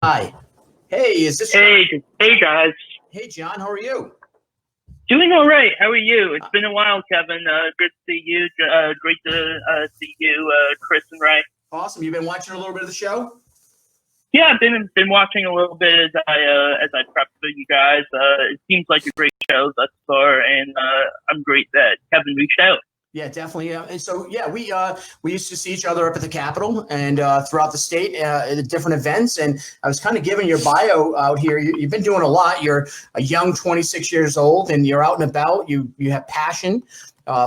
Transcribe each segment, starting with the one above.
Hi. Hey, is this? Hey guys. Hey, John. How are you? Doing all right. How are you? It's been a while, Kevin. Good to see you. Great to see you, Chris and Ray. Awesome. You've been watching a little bit of the show? Yeah, I've been watching a little bit as I prep for you guys. It seems like a great show thus far, and I'm great that Kevin reached out. Yeah, definitely. And so, yeah, we used to see each other up at the Capitol and throughout the state at different events. And I was kind of giving your bio out here. You've been doing a lot. You're a young 26 years old, and you're out and about. You have passion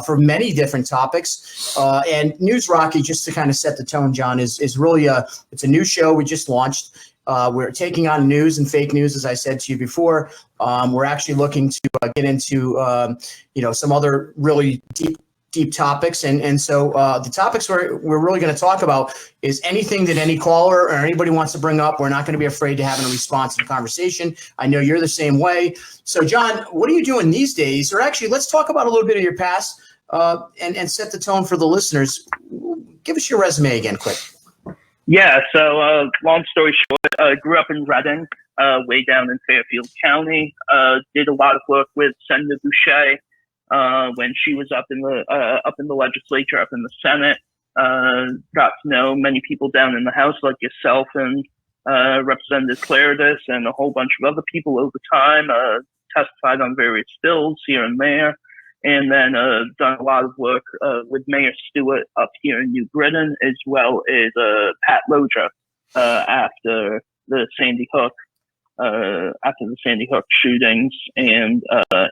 for many different topics. And NewsRocky, just to kind of set the tone, John, is really it's a new show we just launched. We're taking on news and fake news, as I said to you before. We're actually looking to get into some other really deep topics. And so the topics we're really going to talk about is anything that any caller or anybody wants to bring up. We're not going to be afraid to having a response to the conversation. I know you're the same way. So, John, what are you doing these days? Or actually, let's talk about a little bit of your past and set the tone for the listeners. Give us your resume again, quick. Yeah, so long story short, grew up in Reading, way down in Fairfield County. Did a lot of work with Senator Boucher when she was up in the legislature, up in the Senate. Got to know many people down in the House, like yourself and Representative Claridis and a whole bunch of other people over time. Testified on various bills here and there, and then done a lot of work with Mayor Stewart up here in New Britain, as well as Pat Loja after the Sandy Hook shootings, and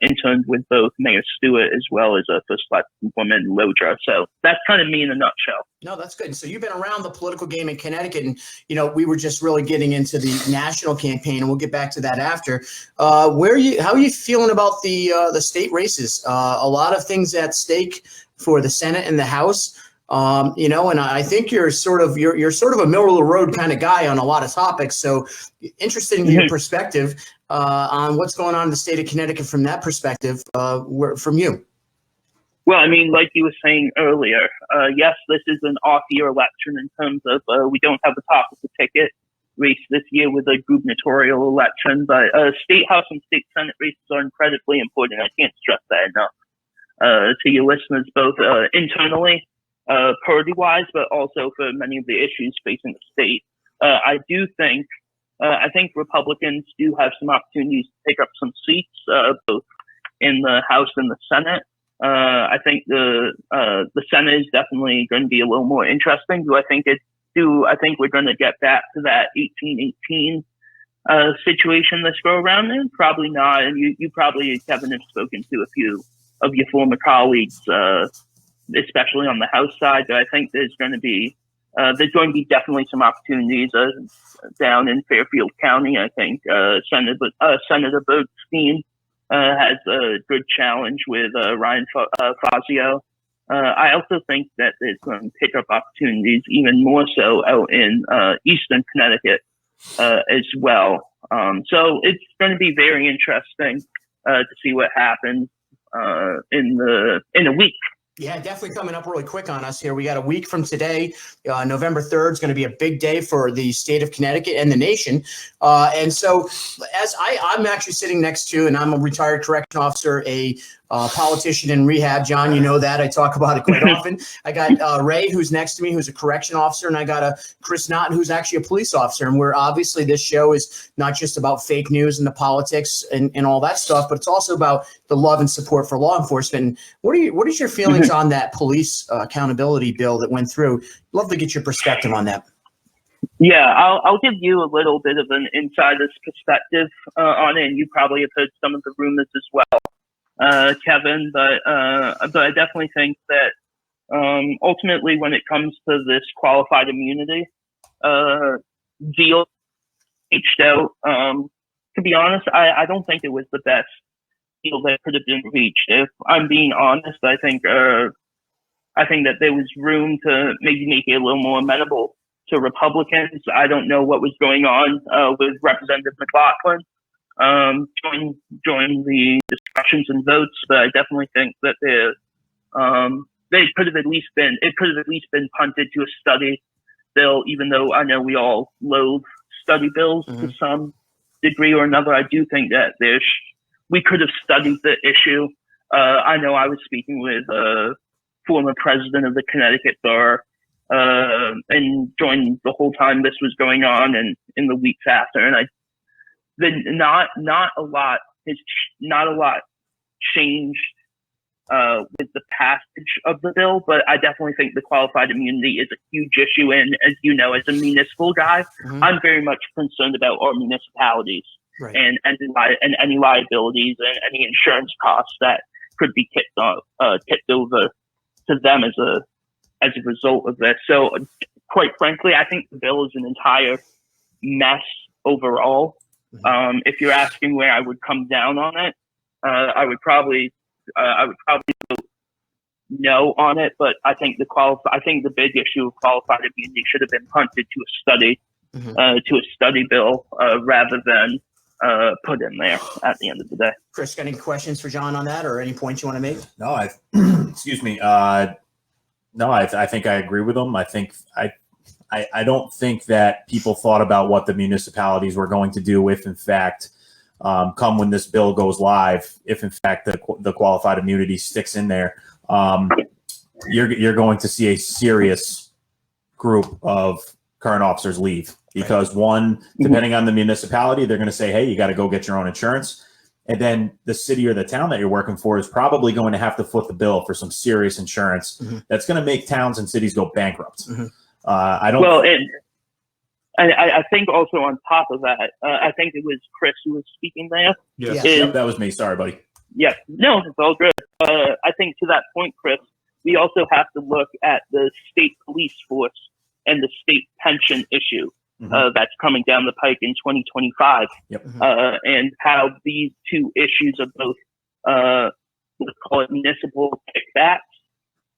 interned with both Mayor Stewart as well as First Black woman Loja. So that's kind of me in a nutshell. No, that's good. So you've been around the political game in Connecticut, and we were just really getting into the national campaign, and we'll get back to that after. How are you feeling about the state races? A lot of things at stake for the Senate and the House. And I think you're sort of a middle of the road kind of guy on a lot of topics. So interested in your perspective on what's going on in the state of Connecticut from that perspective, from you. Well, I mean, like you were saying earlier, yes, this is an off-year election in terms of we don't have the top of the ticket race this year with a gubernatorial election, but state House and state Senate races are incredibly important. I can't stress that enough to your listeners, both internally, party-wise, but also for many of the issues facing the state. I think Republicans do have some opportunities to pick up some seats, both in the House and the Senate. I think the Senate is definitely going to be a little more interesting. I think we're going to get back to that 1818 situation this go around? And probably not. And you probably, Kevin, have spoken to a few of your former colleagues, especially on the House side. But I think there's going to be definitely some opportunities down in Fairfield County. I think Senator Bergstein has a good challenge with Ryan Fazio. I also think that it's going to pick up opportunities even more so out in eastern Connecticut as well. So it's going to be very interesting to see what happens in a week. Yeah, definitely coming up really quick on us here. We got a week from today. November 3rd is going to be a big day for the state of Connecticut and the nation. And so as I'm actually sitting next to, and I'm a retired correction officer, a politician in rehab. John, you know that. I talk about it quite often. I got Ray, who's next to me, who's a correction officer, and I got a Chris Naughton, who's actually a police officer. And we're obviously, this show is not just about fake news and the politics and all that stuff, but it's also about the love and support for law enforcement. And what is your feelings on that police accountability bill that went through? Love to get your perspective on that. Yeah, I'll give you a little bit of an insider's perspective on it, and you probably have heard some of the rumors as well, Kevin. But I definitely think that ultimately, when it comes to this qualified immunity deal reached out, to be honest, I don't think it was the best deal that could have been reached. If I'm being honest, I think that there was room to maybe make it a little more amenable to Republicans. I don't know what was going on with Representative McLaughlin during the discussions and votes, but I definitely think that it could have at least been punted to a study bill, even though I know we all loathe study bills to some degree or another. I do think that we could have studied the issue. I know I was speaking with a former president of the Connecticut Bar, and joined the whole time this was going on, and in the weeks after, and not a lot changed with the passage of the bill, but I definitely think the qualified immunity is a huge issue. And as you know, as a municipal guy, I'm very much concerned about our municipalities and any liabilities and any insurance costs that could be tipped over to them as a result of this. So, quite frankly, I think the bill is an entire mess overall. If you're asking where I would come down on it, I would probably vote no on it. But I think the big issue of qualified immunity should have been punted to a study bill rather than put in there at the end of the day. Chris, got any questions for John on that, or any points you want to make? No, excuse me. No, I think I agree with them. I don't think that people thought about what the municipalities were going to do if, in fact, come when this bill goes live, if in fact the qualified immunity sticks in there, you're going to see a serious group of current officers leave because one, depending on the municipality, they're going to say, hey, you got to go get your own insurance. And then the city or the town that you're working for is probably going to have to foot the bill for some serious insurance that's going to make towns and cities go bankrupt. I think also on top of that, I think it was Chris who was speaking there. Yep, that was me. Sorry, buddy. Yeah, no, it's all good. I think to that point, Chris, we also have to look at the state police force and the state pension issue that's coming down the pike in 2025, and how these two issues of both, let's call it municipal kickbacks,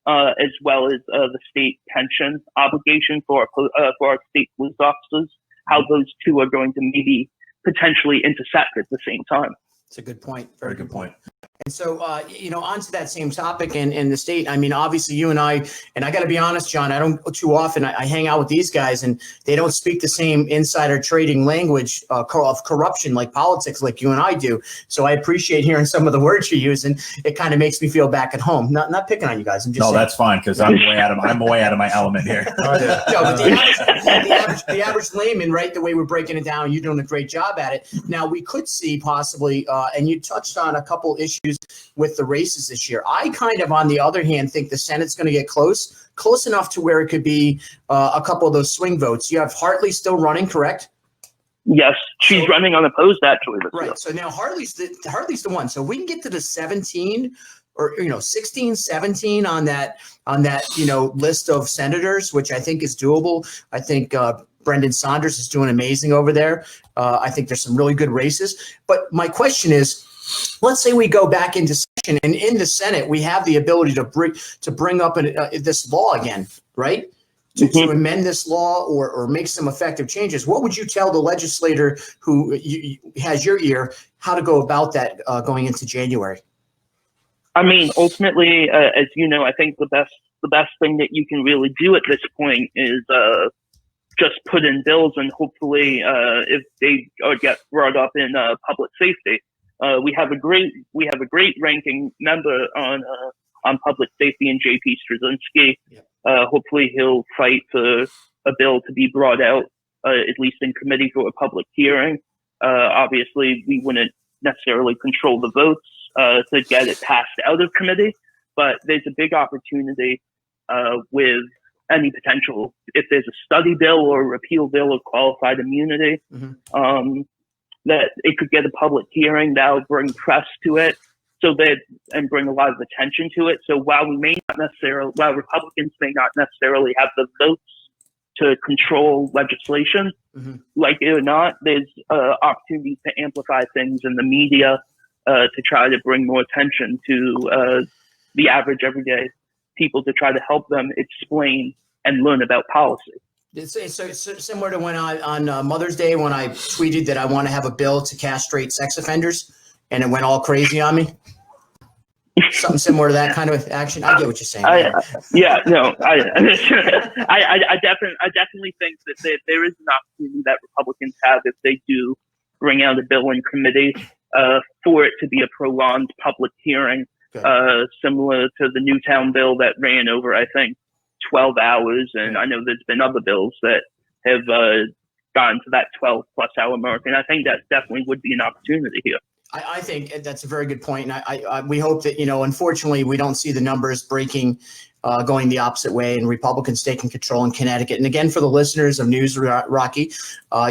as well as the state pension obligation for our state police officers, how those two are going to maybe potentially intersect at the same time. It's a good point. Very good point. And so, onto that same topic in the state, I mean, obviously you and I got to be honest, John, I don't too often, I hang out with these guys and they don't speak the same insider trading language of corruption like politics like you and I do. So I appreciate hearing some of the words you use, and it kind of makes me feel back at home. Not picking on you guys. I'm just saying. That's fine because I'm way out of my element here. No, but the average layman, right, the way we're breaking it down, you're doing a great job at it. Now, we could see possibly, and you touched on a couple issues with the races this year. I kind of, on the other hand, think the Senate's going to get close enough to where it could be a couple of those swing votes. You have Hartley still running, correct? Yes, she's running unopposed actually. Right. So now Hartley's the one. So we can get to the 17 or 16, 17 on that list of senators, which I think is doable. I think Brendan Saunders is doing amazing over there. I think there's some really good races. But my question is, let's say we go back into session, and in the Senate, we have the ability to bring up this law again, right? To amend this law or make some effective changes. What would you tell the legislator who has your ear how to go about that going into January? I mean, ultimately, as you know, I think the best thing that you can really do at this point is just put in bills, and hopefully, if they get brought up in public safety. We have a great ranking member on public safety in JP Straczynski. Hopefully he'll fight for a bill to be brought out, at least in committee for a public hearing. Obviously we wouldn't necessarily control the votes, to get it passed out of committee, but there's a big opportunity, with any potential, if there's a study bill or a repeal bill of qualified immunity, that it could get a public hearing that would bring press to it, and bring a lot of attention to it. So while Republicans may not necessarily have the votes to control legislation, like it or not, there's opportunities to amplify things in the media, to try to bring more attention to the average everyday people, to try to help them explain and learn about policy. It's similar to when on Mother's Day, when I tweeted that I want to have a bill to castrate sex offenders, and it went all crazy on me. Something similar to that kind of action. I get what you're saying. Yeah, no, I definitely think that there is an opportunity that Republicans have if they do bring out a bill in committee for it to be a prolonged public hearing, similar to the Newtown bill that ran over, I think, 12 hours. And I know there's been other bills that have gotten to that 12+ hour mark. And I think that definitely would be an opportunity here. I think that's a very good point. And we hope that, unfortunately, we don't see the numbers breaking, going the opposite way, and Republicans taking control in Connecticut. And again, for the listeners of NewsRocky,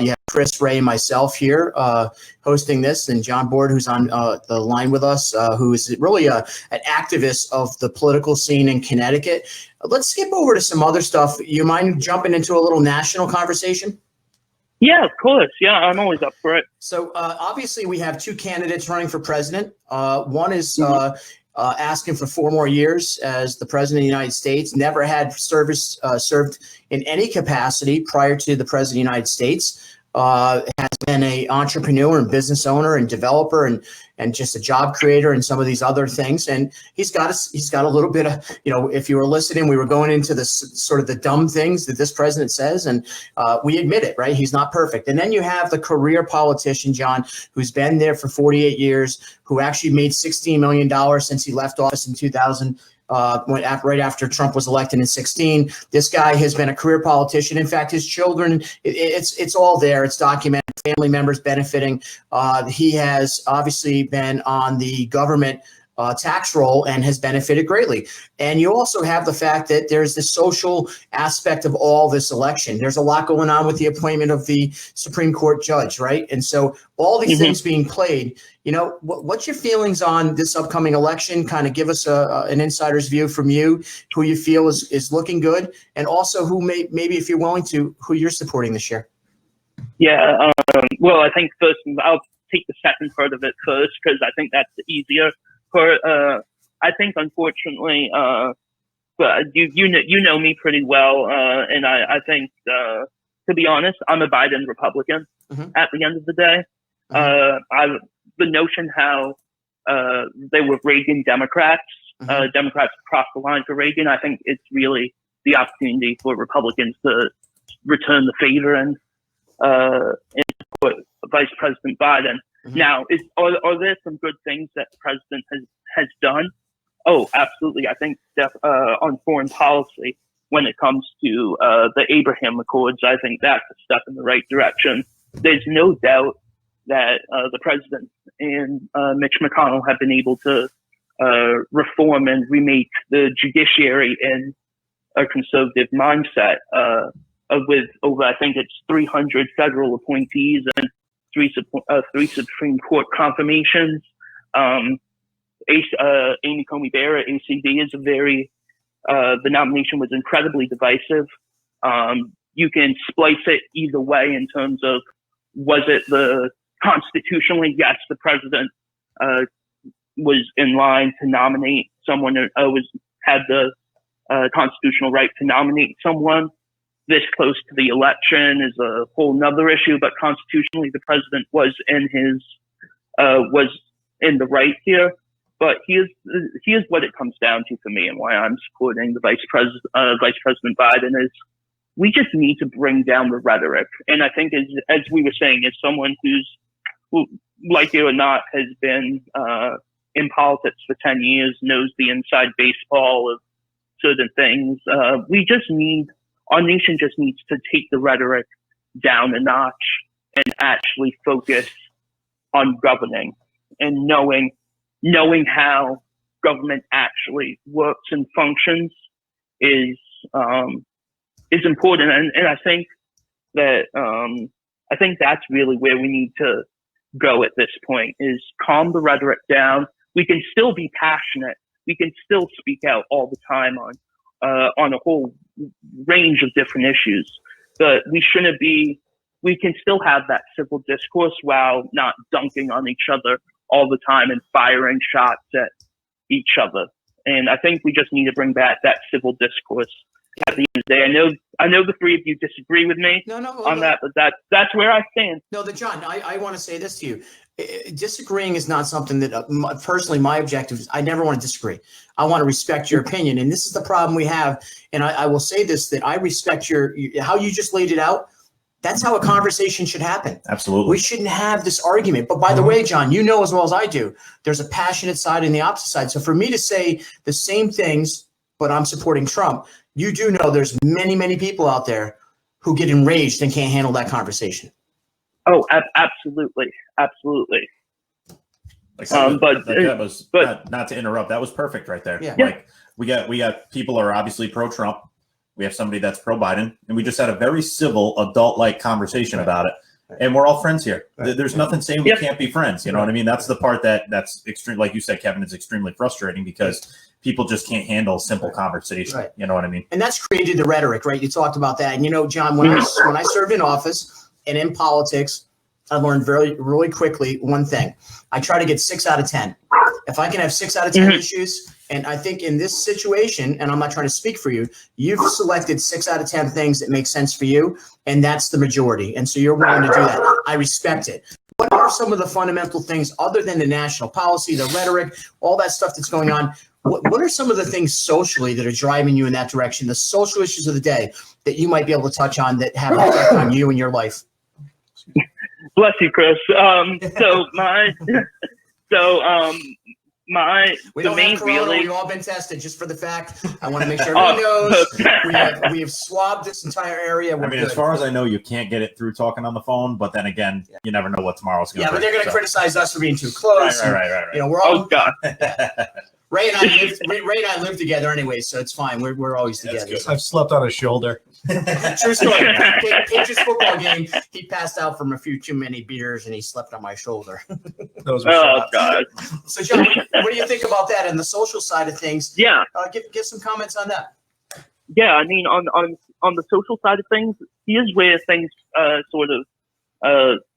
you have Chris, Ray, and myself here hosting this, and John Board, who's on the line with us, who is really an activist of the political scene in Connecticut. Let's skip over to some other stuff. You mind jumping into a little national conversation? Yeah, of course. Yeah, I'm always up for it. So obviously we have two candidates running for president. One is asking for 4 more years as the president of the United States, never had served in any capacity prior to the president of the United States, has been an entrepreneur and business owner and developer and just a job creator and some of these other things. And he's got a little bit of, if you were listening, we were going into this sort of the dumb things that this president says, and we admit it, right? He's not perfect. And then you have the career politician, John, who's been there for 48 years, who actually made $16 million since he left office in 2000. Right after Trump was elected in 2016. This guy has been a career politician. In fact, his children, it's all there. It's documented. Family members benefiting. He has obviously been on the government tax roll and has benefited greatly. And you also have the fact that there's the social aspect of all this election. There's a lot going on with the appointment of the Supreme Court judge, right? And so all these things being played, what's your feelings on this upcoming election? Kind of give us an insider's view from you, who you feel is looking good, and also who maybe, if you're willing to, who you're supporting this year. Yeah, well, I think first, I'll take the second part of it first, because I think that's the easier part. I think, unfortunately, but you know me pretty well, and I think, to be honest, I'm a Biden Republican at the end of the day. The notion how they were Reagan Democrats, Democrats crossed the line for Reagan, I think it's really the opportunity for Republicans to return the favor and support Vice President Biden. Now, are there some good things that the president has done? Oh, absolutely. I think on foreign policy, when it comes to the Abraham Accords, I think that's a step in the right direction. There's no doubt that the president and Mitch McConnell have been able to reform and remake the judiciary in a conservative mindset, with over, I think it's 300 federal appointees and three Supreme Court confirmations. Amy Coney Barrett, ACD, is the nomination was incredibly divisive. You can splice it either way in terms of, was it constitutionally, yes, the president was in line to nominate someone, had the constitutional right to nominate someone. This close to the election is a whole nother issue, but constitutionally, the president was in the right here. But here's what it comes down to for me, and why I'm supporting the Vice President Biden is, we just need to bring down the rhetoric. And I think, as we were saying, as someone who, like it or not, has been in politics for 10 years, knows the inside baseball of certain things, our nation just needs to take the rhetoric down a notch and actually focus on governing and knowing how government actually works and functions is important. And I think that that's really where we need to go at this point, is calm the rhetoric down. We can still be passionate. We can still speak out all the time on a whole range of different issues, but we can still have that civil discourse while not dunking on each other all the time and firing shots at each other. And I think we just need to bring back that civil discourse at the end of the day. I know the three of you disagree with me on that, but that's where I stand. No, John, I want to say this to you. Disagreeing is not something that personally my objective is. I never want to disagree. I want to respect your opinion, and this is the problem we have. And I will say this, that I respect how you just laid it out. That's how a conversation should happen. Absolutely. We shouldn't have this argument. But by the way, John, you know as well as I do, there's a passionate side and the opposite side. So for me to say the same things, but I'm supporting Trump, you do know there's many, many people out there who get enraged and can't handle that conversation. Oh, absolutely. Absolutely. Not to interrupt. That was perfect right there. Yeah. Like we got people who are obviously pro-Trump. We have somebody that's pro-Biden, and we just had a very civil, adult-like conversation about it. And we're all friends here. There's nothing saying we can't be friends. You know what I mean? That's the part that's extreme. Like you said, Kevin, is extremely frustrating because people just can't handle simple conversation. Right. You know what I mean? And that's created the rhetoric, right? You talked about that. And John, when I served in office and in politics, I learned really quickly one thing. I try to get 6 out of 10. If I can have 6 out of 10 issues, and I think in this situation, and I'm not trying to speak for you, you've selected 6 out of 10 things that make sense for you, and that's the majority. And so you're willing to do that. I respect it. What are some of the fundamental things other than the national policy, the rhetoric, all that stuff that's going on? What are some of the things socially that are driving you in that direction, the social issues of the day that you might be able to touch on that have an effect on you and your life? Bless you, Chris. We We've all been tested. Just for the fact, I want to make sure everyone knows we have swabbed this entire area. As far as I know, you can't get it through talking on the phone. But then again, you never know what tomorrow's going to bring. Yeah, but they're going to criticize us for being too close. Right. We're all. Oh God. Ray and I live together anyway, so it's fine. We're always together. I've slept on his shoulder. True story. Patriots football game. He passed out from a few too many beers, and he slept on my shoulder. Those were God. So, John, what do you think about that and the social side of things? Yeah. Give some comments on that. Yeah, I mean, on the social side of things, here's where things sort of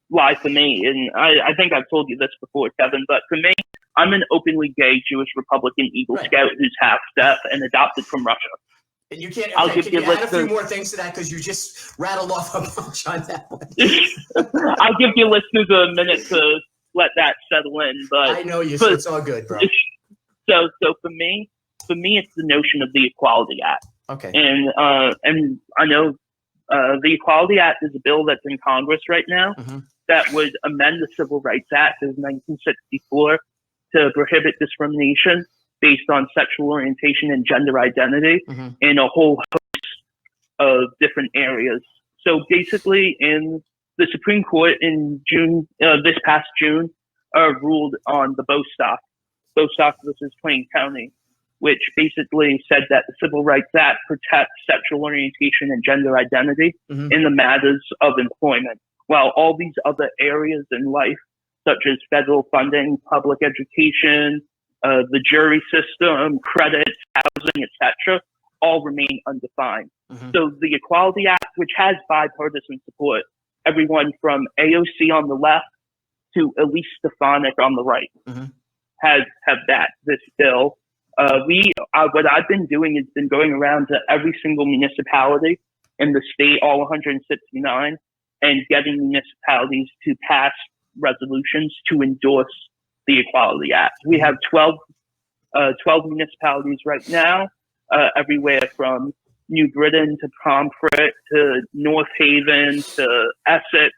lie for me. And I think I've told you this before, Kevin, but for me, I'm an openly gay Jewish Republican Eagle Scout who's half deaf and adopted from Russia. And you can't. I'll can you add a few more things to that because you just rattled off a bunch on that one. I'll give your listeners a minute to let that settle in. But I know you, so it's all good, bro. So for me, it's the notion of the Equality Act. Okay. And I know the Equality Act is a bill that's in Congress right now that would amend the Civil Rights Act of 1964 to prohibit discrimination based on sexual orientation and gender identity in a whole host of different areas. So basically, in the Supreme Court in June, this past June, ruled on the Bostock versus Plain County, which basically said that the Civil Rights Act protects sexual orientation and gender identity in the matters of employment, while all these other areas in life, such as federal funding, public education, the jury system, credits, housing, etc., all remain undefined. So the Equality Act, which has bipartisan support, everyone from AOC on the left to Elise Stefanik on the right, have this bill. What I've been doing is been going around to every single municipality in the state, all 169, and getting municipalities to pass resolutions to endorse the Equality Act. We have 12 municipalities right now, everywhere from New Britain to Pomfret to North Haven to Essex,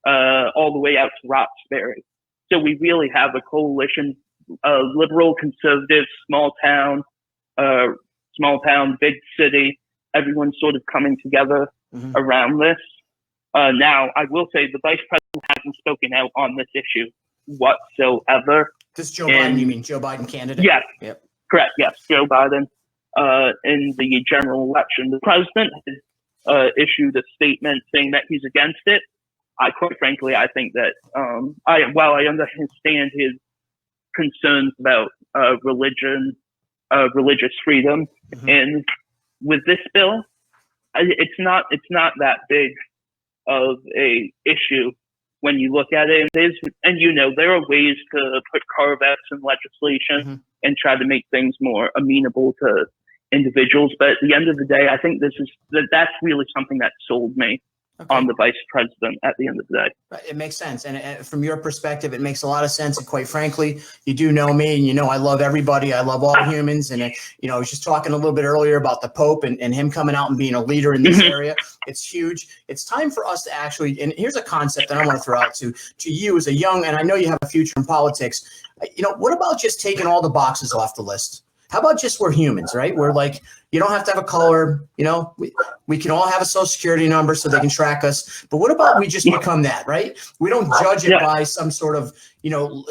all the way out to Roxbury. So we really have a coalition, liberal, conservative, small town, big city, everyone sort of coming together around this. Now, I will say the vice president hasn't spoken out on this issue whatsoever. This is Joe Biden, you mean Joe Biden candidate? Yes. Yep. Correct. Yes, Joe Biden. In the general election, the president has issued a statement saying that he's against it. Quite frankly, I think that I understand his concerns about religion, religious freedom, and with this bill, it's not that big of a issue when you look at it. And there are ways to put carve-outs in legislation and try to make things more amenable to individuals. But at the end of the day, I think that's really something that sold me on the vice president at the end of the day. It makes sense. And from your perspective, it makes a lot of sense. And quite frankly, you do know me, and you know I love everybody. I love all humans. And, I was just talking a little bit earlier about the Pope and him coming out and being a leader in this area. It's huge. It's time for us to actually, and here's a concept that I want to throw out to you as a young, and I know you have a future in politics. What about just taking all the boxes off the list? How about just we're humans, right? We're like, you don't have to have a color, we can all have a social security number so they can track us. But what about we just become that, right? We don't judge it by some sort of,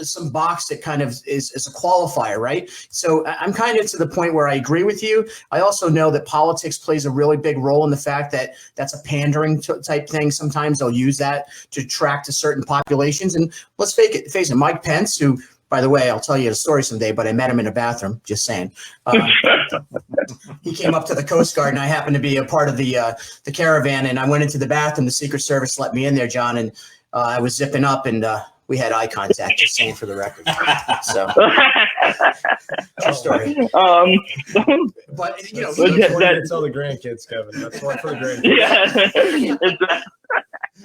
some box that kind of is a qualifier, right? So I'm kind of to the point where I agree with you. I also know that politics plays a really big role in the fact that that's a pandering type thing. Sometimes they'll use that to track to certain populations. And let's face it, Mike Pence, who, by the way, I'll tell you a story someday, but I met him in a bathroom, just saying. He came up to the Coast Guard, and I happened to be a part of the caravan, and I went into the bathroom. The Secret Service let me in there, John, and I was zipping up, and we had eye contact, just saying for the record. So, true story. But, That's all the grandkids, Kevin. That's one for the grandkids.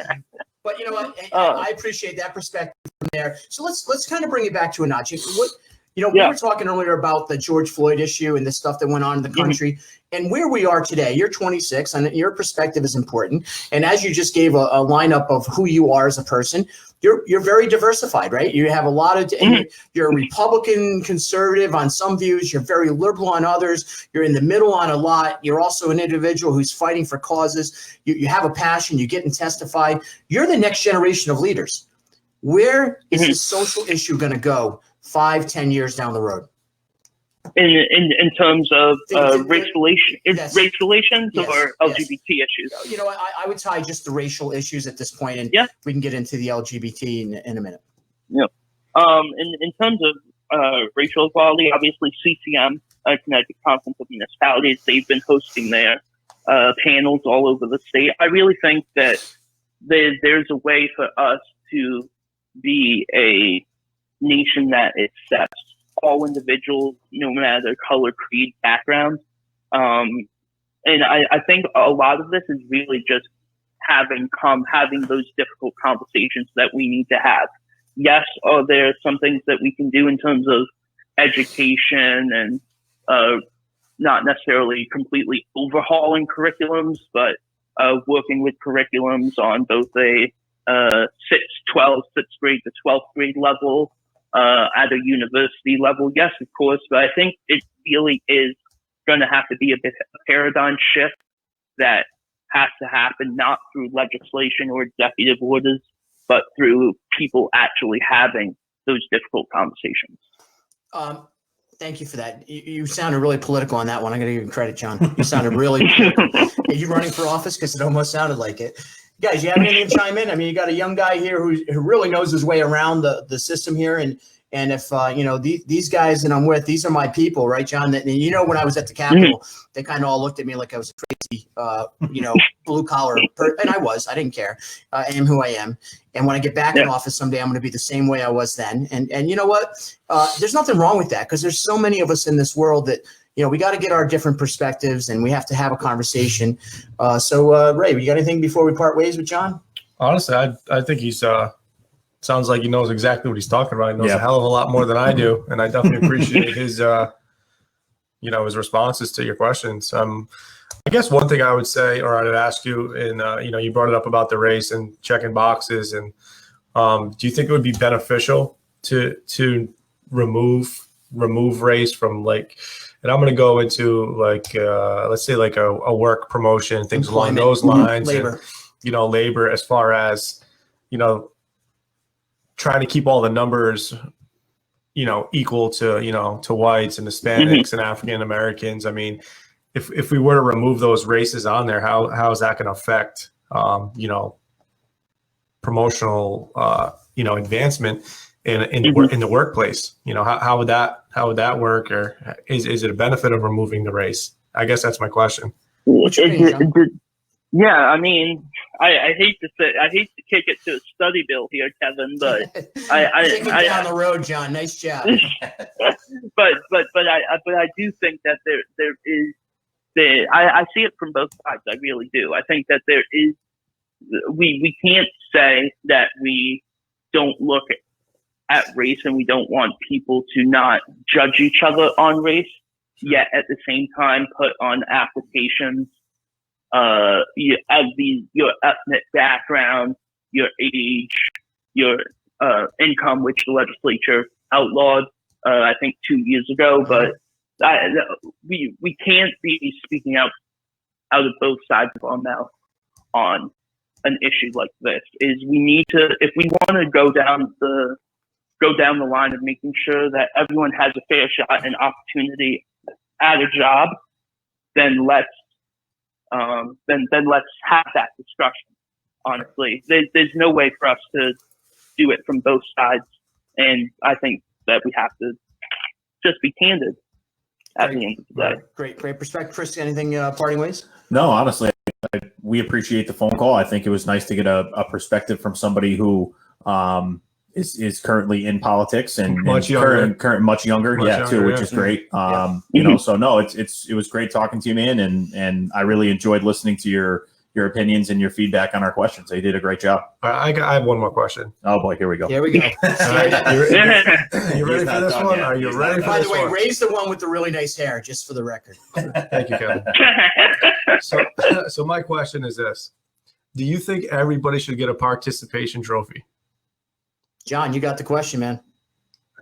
Yeah. But you know what? I appreciate that perspective from there. So let's kind of bring it back to a notch. We were talking earlier about the George Floyd issue and the stuff that went on in the country, and where we are today. You're 26, and your perspective is important. And as you just gave a lineup of who you are as a person, you're very diversified, right? You have a lot of. You're a Republican, conservative on some views. You're very liberal on others. You're in the middle on a lot. You're also an individual who's fighting for causes. You have a passion. You get and testify. You're the next generation of leaders. Where is this social issue going to go 5-10 years down the road? In terms of race relations, Yes. race relations Yes. or LGBT issues? I would tie just the racial issues at this point, and we can get into the LGBT in a minute. Yeah. In terms of racial equality, obviously CCM, Connecticut Conference of Municipalities, they've been hosting their panels all over the state. I really think that there's a way for us to be a nation that accepts all individuals, no matter their color, creed, background. And I think a lot of this is really just having those difficult conversations that we need to have. Yes, there are some things that we can do in terms of education and not necessarily completely overhauling curriculums, but working with curriculums on both a sixth grade to 12th grade level, at a university level. Yes, of course, but I think it really is going to have to be a bit of a paradigm shift that has to happen, not through legislation or executive orders, but through people actually having those difficult conversations. Thank you for that. You sounded really political on that one. I'm going to give you credit, John. You sounded really political. Are you running for office? Because it almost sounded like it. Guys, you have anything to chime in? I mean, you got a young guy here who really knows his way around the system here. And if, these guys that I'm with, these are my people, right, John? And when I was at the Capitol, they kind of all looked at me like I was a crazy, blue collar person. And I didn't care. I am who I am. And when I get back in office someday, I'm going to be the same way I was then. And you know what? There's nothing wrong with that, because there's so many of us in this world that, we got to get our different perspectives, and we have to have a conversation. So, Ray, you got anything before we part ways with John? Honestly, I think he's sounds like he knows exactly what he's talking about. He knows a hell of a lot more than I do, and I definitely appreciate his his responses to your questions. I guess one thing I would say, or I'd ask you, and you brought it up about the race and checking boxes, and do you think it would be beneficial to remove race from, like, and I'm going to go into let's say like a work promotion, things along those lines, labor, and, labor, as far as, trying to keep all the numbers, equal to whites and Hispanics and African Americans. I mean, if we were to remove those races on there, how is that going to affect, promotional, advancement in the workplace? How would that work, or is it a benefit of removing the race? I guess that's my question. Yeah, I mean, I hate to kick it to a study bill here, Kevin, but Kick it down the road, John. Nice job. but I do think that there is I see it from both sides. I really do. I think that there is we can't say that we don't look at race and we don't want people to not judge each other on race, yet at the same time put on applications your ethnic background, your age, your income, which the legislature outlawed, I think 2 years ago. But we can't be speaking out of both sides of our mouth on an issue like this. Is we need to, if we want to go down the line of making sure that everyone has a fair shot and opportunity at a job, then let's have that discussion. Honestly, there's no way for us to do it from both sides, and I think that we have to just be candid at the end of the day. Great perspective, Chris. Anything parting ways? No, honestly, we appreciate the phone call. I think it was nice to get a perspective from somebody who is currently in politics and much younger, which is great. You know, so no, it was great talking to you, man, and I really enjoyed listening to your opinions and your feedback on our questions. You did a great job. I have one more question. Oh boy, here we go. Here we go. You ready for this one? Are you ready for By this the way, one? raise the one with the really nice hair, just for the record. Thank you, Kevin. So my question is this: do you think everybody should get a participation trophy? John, you got the question, man.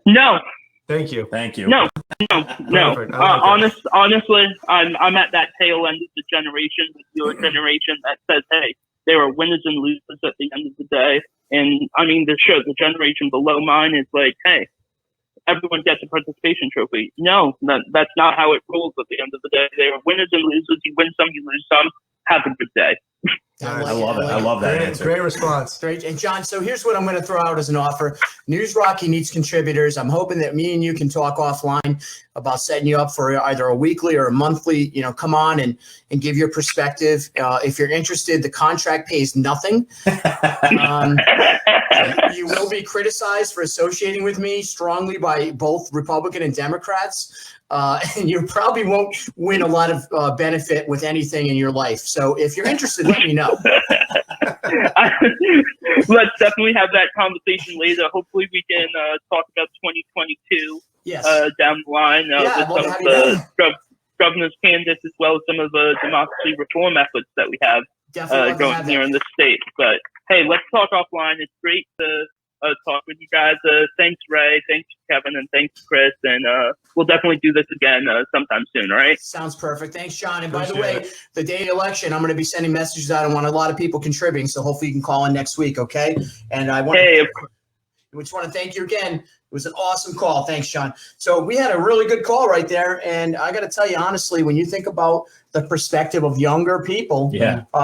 No. Thank you. No. Honestly, I'm at that tail end of the generation, your generation, that says, hey, there are winners and losers at the end of the day. And I mean, the generation below mine is like, hey, everyone gets a participation trophy. No, that's not how it rolls at the end of the day. There are winners and losers. You win some, you lose some. Have a good day. I love that answer. Great response. Great. And John, so here's what I'm going to throw out as an offer. NewsRocky needs contributors. I'm hoping that me and you can talk offline about setting you up for either a weekly or a monthly, come on and give your perspective. If you're interested, the contract pays nothing. You will be criticized for associating with me strongly by both Republican and Democrats. And you probably won't win a lot of benefit with anything in your life. So if you're interested, let me know. Let's definitely have that conversation later. Hopefully we can talk about 2022 down the line with some of the governor's candidates, as well as some of the democracy reform efforts that we have going here in the state. But hey, let's talk offline. It's great to talk with you guys. Thanks, Ray. Thanks, Kevin. And thanks, Chris. And we'll definitely do this again sometime soon. All right. Sounds perfect. Thanks, John. And by the way, the day of the election, I'm going to be sending messages out. I want a lot of people contributing. So hopefully you can call in next week. Okay. And I want just want to thank you again. It was an awesome call. Thanks, John. So we had a really good call right there. And I got to tell you, honestly, when you think about the perspective of younger people,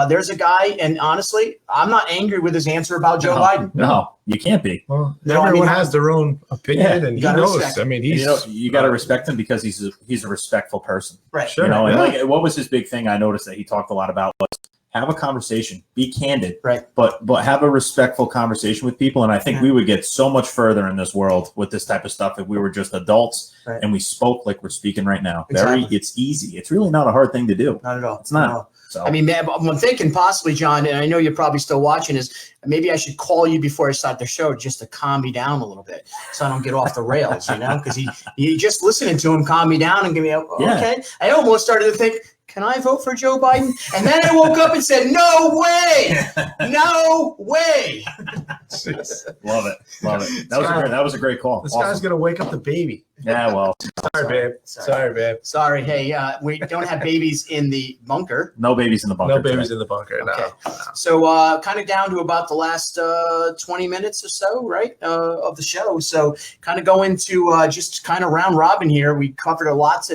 there's a guy, and honestly, I'm not angry with his answer about Joe Biden. No, you can't be. Well, everyone has their own opinion, and he knows. Respect. I mean, you got to respect him because he's a respectful person. Right. Sure. And like, what was his big thing I noticed that he talked a lot about was have a conversation, be candid, right? But have a respectful conversation with people. And I think we would get so much further in this world with this type of stuff if we were just adults and we spoke like we're speaking right now. Exactly. It's easy. It's really not a hard thing to do. Not at all. It's not. So I mean, man, I'm thinking possibly, John, and I know you're probably still watching, is maybe I should call you before I start the show just to calm me down a little bit so I don't get off the rails, because he just listening to him calm me down and give me okay. I almost started to think, can I vote for Joe Biden? And then I woke up and said, no way. No way. Love it. That was a great call. This guy's going to wake up the baby. Yeah, well. Sorry, babe. Sorry. Hey, we don't have babies in the bunker. No babies in the bunker. No babies in the bunker. Okay. No. So kind of down to about the last 20 minutes or so, right, of the show. So kind of go into just kind of round robin here. We covered a lot today.